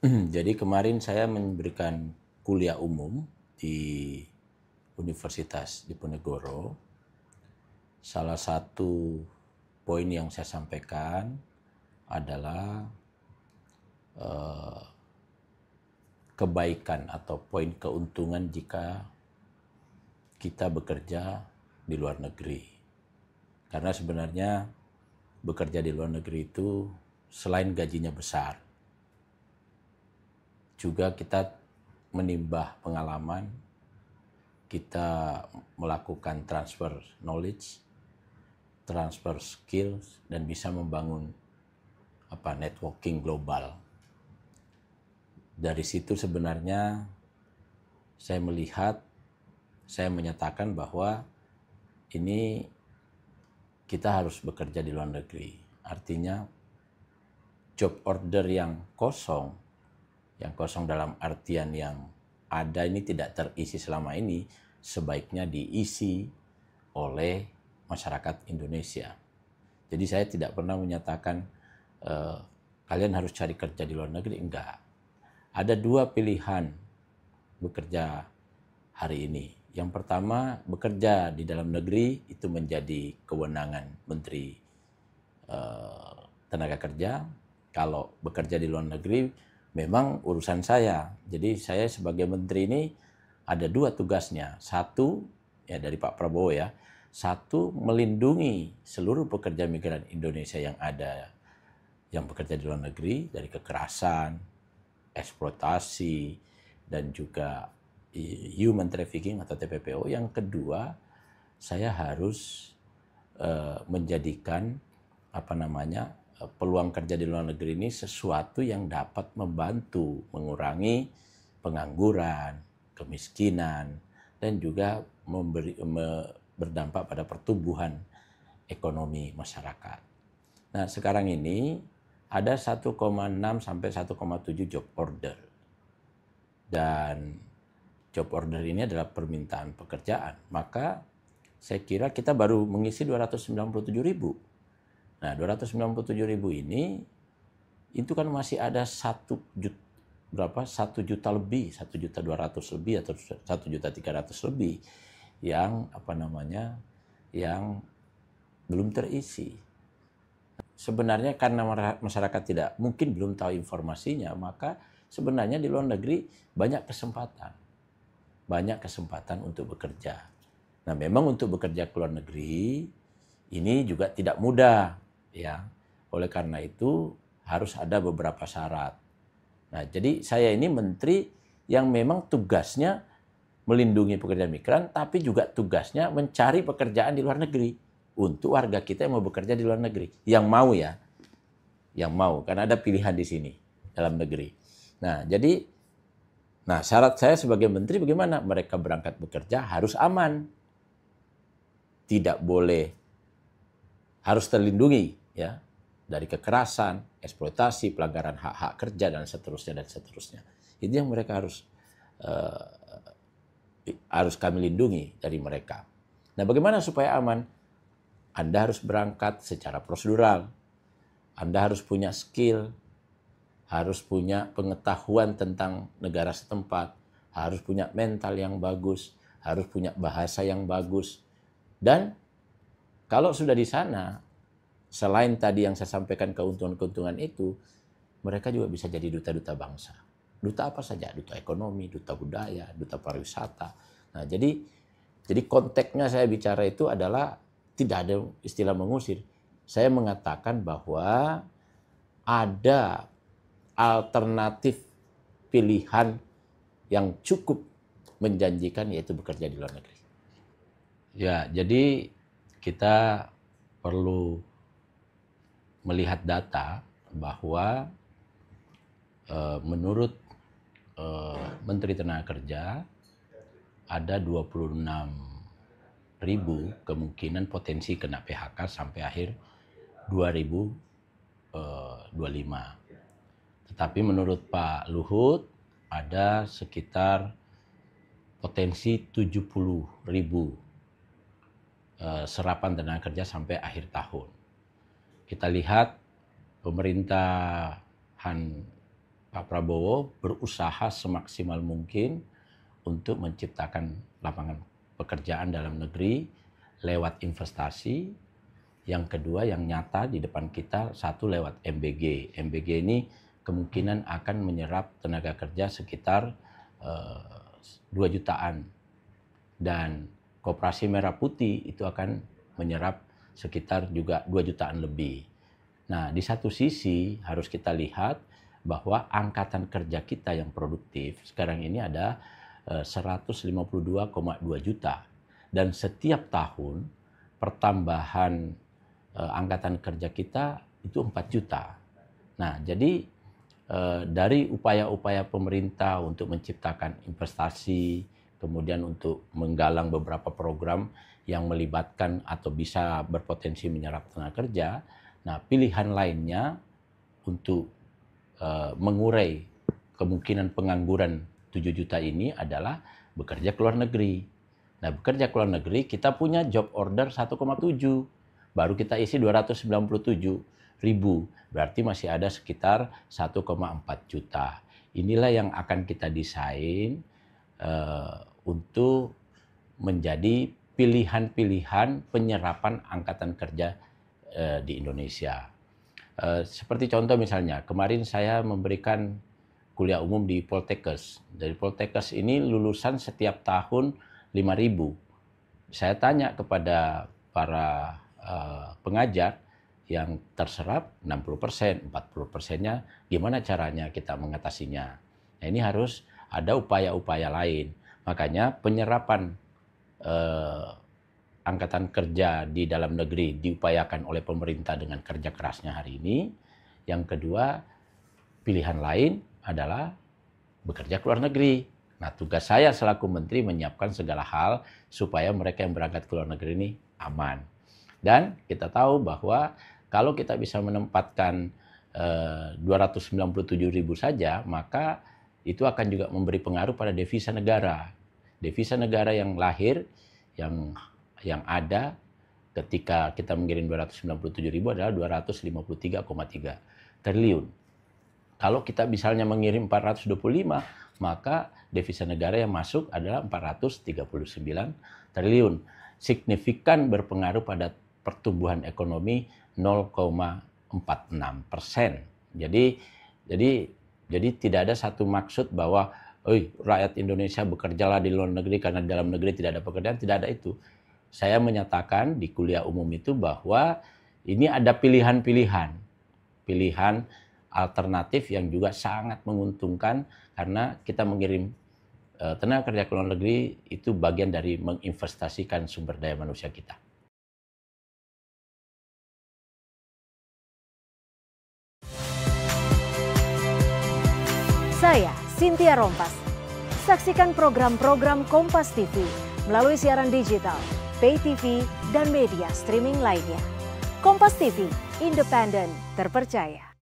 Jadi kemarin saya memberikan kuliah umum di Universitas Diponegoro. Salah satu poin yang saya sampaikan adalah kebaikan atau poin keuntungan jika kita bekerja di luar negeri. Karena sebenarnya bekerja di luar negeri itu selain gajinya besar, juga kita menimbah pengalaman, kita melakukan transfer knowledge, transfer skills, dan bisa membangun networking global. Dari situ sebenarnya saya melihat, saya menyatakan bahwa ini kita harus bekerja di luar negeri. Artinya job order yang kosong dalam artian yang ada ini tidak terisi selama ini, sebaiknya diisi oleh masyarakat Indonesia. Jadi saya tidak pernah menyatakan kalian harus cari kerja di luar negeri, enggak. Ada dua pilihan bekerja hari ini. Yang pertama, bekerja di dalam negeri itu menjadi kewenangan Menteri Tenaga Kerja. Kalau bekerja di luar negeri memang urusan saya. Jadi saya sebagai menteri ini ada dua tugasnya. Satu, ya dari Pak Prabowo ya. Satu, melindungi seluruh pekerja migran Indonesia yang ada, yang bekerja di luar negeri dari kekerasan, eksploitasi, dan juga human trafficking atau TPPO. Yang kedua, saya harus menjadikan peluang kerja di luar negeri ini sesuatu yang dapat membantu mengurangi pengangguran, kemiskinan, dan juga berdampak pada pertumbuhan ekonomi masyarakat. Nah, sekarang ini ada 1,6 sampai 1,7 job order. Dan job order ini adalah permintaan pekerjaan. Maka saya kira kita baru mengisi 297.000. Nah, 297.000 ini itu kan masih ada 1 juta lebih, 1.200.000 lebih atau 1.300.000 lebih yang yang belum terisi. Sebenarnya karena masyarakat tidak mungkin belum tahu informasinya, maka sebenarnya di luar negeri banyak kesempatan untuk bekerja. Nah, memang untuk bekerja ke luar negeri ini juga tidak mudah, ya. Oleh karena itu harus ada beberapa syarat. Nah, jadi saya ini menteri yang memang tugasnya melindungi pekerja migran, tapi juga tugasnya mencari pekerjaan di luar negeri untuk warga kita yang mau bekerja di luar negeri, yang mau ya, karena ada pilihan di sini dalam negeri. Nah, jadi syarat saya sebagai menteri bagaimana? Mereka berangkat bekerja harus aman, tidak boleh, harus terlindungi ya dari kekerasan, eksploitasi, pelanggaran hak-hak kerja dan seterusnya. Itu yang mereka harus kami lindungi dari mereka. Nah, bagaimana supaya aman? Anda harus berangkat secara prosedural. Anda harus punya skill, harus punya pengetahuan tentang negara setempat, harus punya mental yang bagus, harus punya bahasa yang bagus. Dan kalau sudah di sana, selain tadi yang saya sampaikan keuntungan-keuntungan itu, mereka juga bisa jadi duta-duta bangsa. Duta apa saja, duta ekonomi, duta budaya, duta pariwisata. Nah, jadi konteksnya saya bicara itu adalah tidak ada istilah mengusir. Saya mengatakan bahwa ada alternatif pilihan yang cukup menjanjikan, yaitu bekerja di luar negeri. Ya, jadi kita perlu melihat data bahwa menurut Menteri Tenaga Kerja ada 26.000 kemungkinan potensi kena PHK sampai akhir 2025. Tetapi menurut Pak Luhut ada sekitar potensi 70.000 serapan tenaga kerja sampai akhir tahun. Kita lihat pemerintahan Pak Prabowo berusaha semaksimal mungkin untuk menciptakan lapangan pekerjaan dalam negeri lewat investasi. Yang kedua yang nyata di depan kita, satu lewat MBG. MBG ini kemungkinan akan menyerap tenaga kerja sekitar 2 jutaan. Dan Koperasi Merah Putih itu akan menyerap sekitar juga 2 jutaan lebih. Nah, di satu sisi harus kita lihat bahwa angkatan kerja kita yang produktif sekarang ini ada 152,2 juta. Dan setiap tahun pertambahan angkatan kerja kita itu 4 juta. Nah, jadi dari upaya-upaya pemerintah untuk menciptakan investasi, kemudian untuk menggalang beberapa program yang melibatkan atau bisa berpotensi menyerap tenaga kerja, nah pilihan lainnya untuk mengurai kemungkinan pengangguran 7 juta ini adalah bekerja ke luar negeri. Nah, bekerja ke luar negeri kita punya job order 1,7, baru kita isi 297 ribu, berarti masih ada sekitar 1,4 juta. Inilah yang akan kita desain untuk menjadi pilihan-pilihan penyerapan angkatan kerja di Indonesia. Seperti contoh misalnya, kemarin saya memberikan kuliah umum di Poltekkes. Dari Poltekkes ini lulusan setiap tahun 5.000. Saya tanya kepada para pengajar yang terserap 60%, 40%-nya gimana caranya kita mengatasinya. Nah, ini harus ada upaya-upaya lain. Makanya penyerapan angkatan kerja di dalam negeri diupayakan oleh pemerintah dengan kerja kerasnya hari ini. Yang kedua, pilihan lain adalah bekerja ke luar negeri. Nah, tugas saya selaku menteri menyiapkan segala hal supaya mereka yang berangkat ke luar negeri ini aman. Dan kita tahu bahwa kalau kita bisa menempatkan 297.000 saja, maka itu akan juga memberi pengaruh pada devisa negara. Devisa negara yang lahir, yang ada ketika kita mengirim 297.000 adalah 253,3 triliun. Kalau kita misalnya mengirim 425, maka devisa negara yang masuk adalah 439 triliun. Signifikan berpengaruh pada pertumbuhan ekonomi 0,46%. Jadi tidak ada satu maksud bahwa rakyat Indonesia bekerjalah di luar negeri karena di dalam negeri tidak ada pekerjaan, tidak ada itu. Saya menyatakan di kuliah umum itu bahwa ini ada pilihan-pilihan alternatif yang juga sangat menguntungkan karena kita mengirim tenaga kerja ke luar negeri itu bagian dari menginvestasikan sumber daya manusia kita. Saya Cynthia Rompas. Saksikan program-program Kompas TV melalui siaran digital, pay TV, dan media streaming lainnya. Kompas TV, independen, terpercaya.